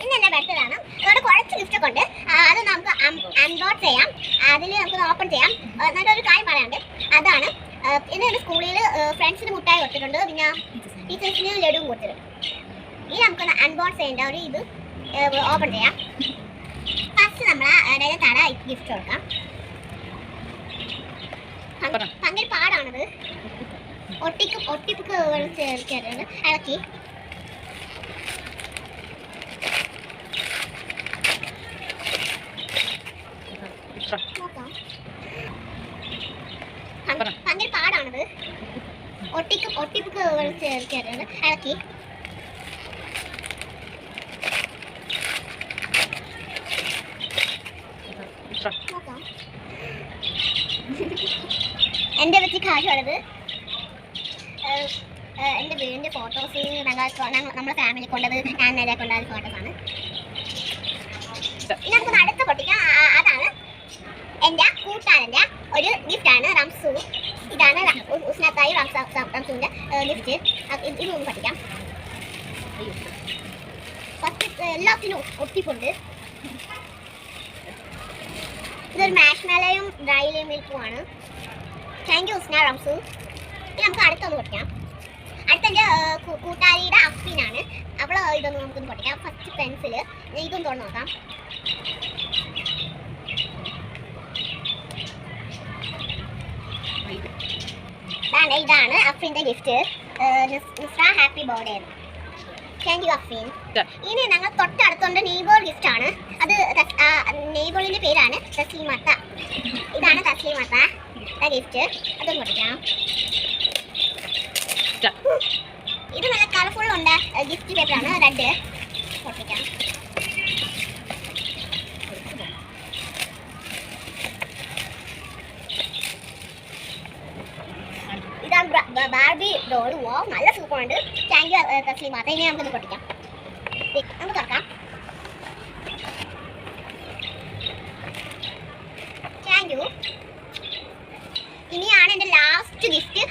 ഇന്ന് എന്റെ ബർത്ത്ഡേ ആണ്. ഇവിടെ കുറച്ച് ഗിഫ്റ്റ് ഒക്കെ ഉണ്ട്. അത് നമുക്ക് അൺബോക്സ് ചെയ്യാം. അതിൽ നമുക്ക് ഓപ്പൺ ചെയ്യാം. നല്ലൊരു കാര്യം പറയാനുണ്ട്. അതാണ് ഇന്ന് ഒരു സ്കൂളിൽ ഫ്രണ്ട്സിന് മുട്ടായി കൊടുത്തിട്ടുണ്ട്. പിന്നെ ടീച്ചേഴ്സിന് ലഡുവും കൊടുത്തിട്ടുണ്ട്. ഇനി നമുക്കൊന്ന് അൺബോക്സ് ചെയ്യേണ്ട ഒരു ഇത് ഓപ്പൺ ചെയ്യാം. ഫസ്റ്റ് നമ്മൾ അതായത് തട ഗിഫ്റ്റ് കൊടുക്കാം. ഭയങ്കര പാടാണത്. ഒട്ടിപ്പൊക്കെ ചേർക്കുന്നത് ഇളക്കി ഭയങ്കര പാടാണത്. ഒട്ടിപ്പൊക്കെ ചേർക്കുന്നത് ഇളക്കി എൻ്റെ പറ്റി കാര്യമാണത്. എൻ്റെ വീടിൻ്റെ ഫോട്ടോസ് നമ്മുടെ ഫാമിലി കൊണ്ടത് ഞാൻ നേരെ കൊണ്ടത് ഫോട്ടോസാണ്. ഇനി നമുക്ക് അടുത്ത പൊട്ടിക്കാം. അതാണ് എൻ്റെ കൂട്ടുകാരൻ്റെ ഒരു ഗിഫ്റ്റാണ്. റംസു. ഇതാണ് ഉസ്നത്തായി റംസുവിൻ്റെ ഗിഫ്റ്റ്. ഇതൊന്ന് പഠിക്കാം. ഫസ്റ്റ് എല്ലാത്തിനും ഒട്ടിപ്പുണ്ട്. ഇതൊരു മാഷ്മലയും ഡ്രൈ മിൽക്കുമാണ്. Thank you Usna Ramsu. ഇനി നമുക്ക് അടുത്തൊന്ന് പൊട്ടിക്കാം. അടുത്തെൻ്റെ കൂട്ടുകാരിയുടെ അഫീനാണ്. അവൾ ഇതൊന്ന് നമുക്കൊന്ന് പൊട്ടിക്കാം. ഫസ്റ്റ് പെൻസിൽ ഇതൊന്ന് തുറന്ന് നോക്കാം. ഇതാണ് അഫീൻ്റെ gift. Happy birthday. Thank you Afeen. ഇനി ഞങ്ങൾ തൊട്ടടുത്തുണ്ട് നെയ്ബോൾ ഗിഫ്റ്റ് ആണ്. അത് നെയ്ബോളിൻ്റെ പേരാണ് തസ്ലീമത്ത. ഇതാണ് തസ്ലീമത്ത ഗിഫ്റ്റ്. അതൊന്ന് പൊട്ടിക്കാം. ഇത് നല്ല കളർഫുൾ ഉണ്ട്. ഗിഫ്റ്റ് പേപ്പറാണ്. റെഡ് പൊട്ടിക്കാം. ഇതാണ് ബാർബി ഡോൾ. വോ നല്ല സൂപ്പറുണ്ട്. Thank you തസ്ലീമത്ത. ഇനി നമുക്കൊന്ന് പൊട്ടിക്കാം. നമുക്ക് തുറക്കാം. Thank you. ഇനിയാണ് എൻ്റെ ലാസ്റ്റ് ഗിഫ്റ്റ്.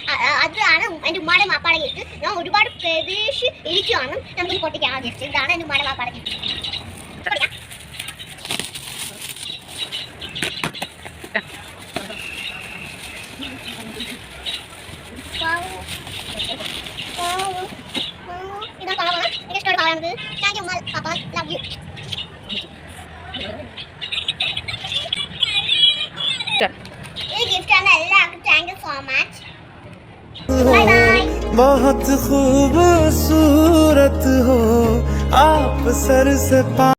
അതാണ് എൻ്റെ ഉമ്മാടെ മാപ്പാടെ ഗിഫ്റ്റ്. ഞാൻ ഒരുപാട് പ്രതീക്ഷ ഇരിക്കുവാണ്. നമുക്ക് പൊട്ടിക്കാം ആ ഗിഫ്റ്റ്. ഇതാണ് എൻ്റെ ഉമ്മാടെ മാപ്പാടെ ഗിഫ്റ്റ്. ഇതാണ് കളറാണ്. എനിക്ക് ഇഷ്ടമുള്ള കളറാണത്. താങ്ക് യു ഉമ്മ പാപ്പ. Love you. ये गिफ्ट करना എല്ലാവർക്കും thank you so much. Bye bye. बहुत खूबसूरत हो आप सर से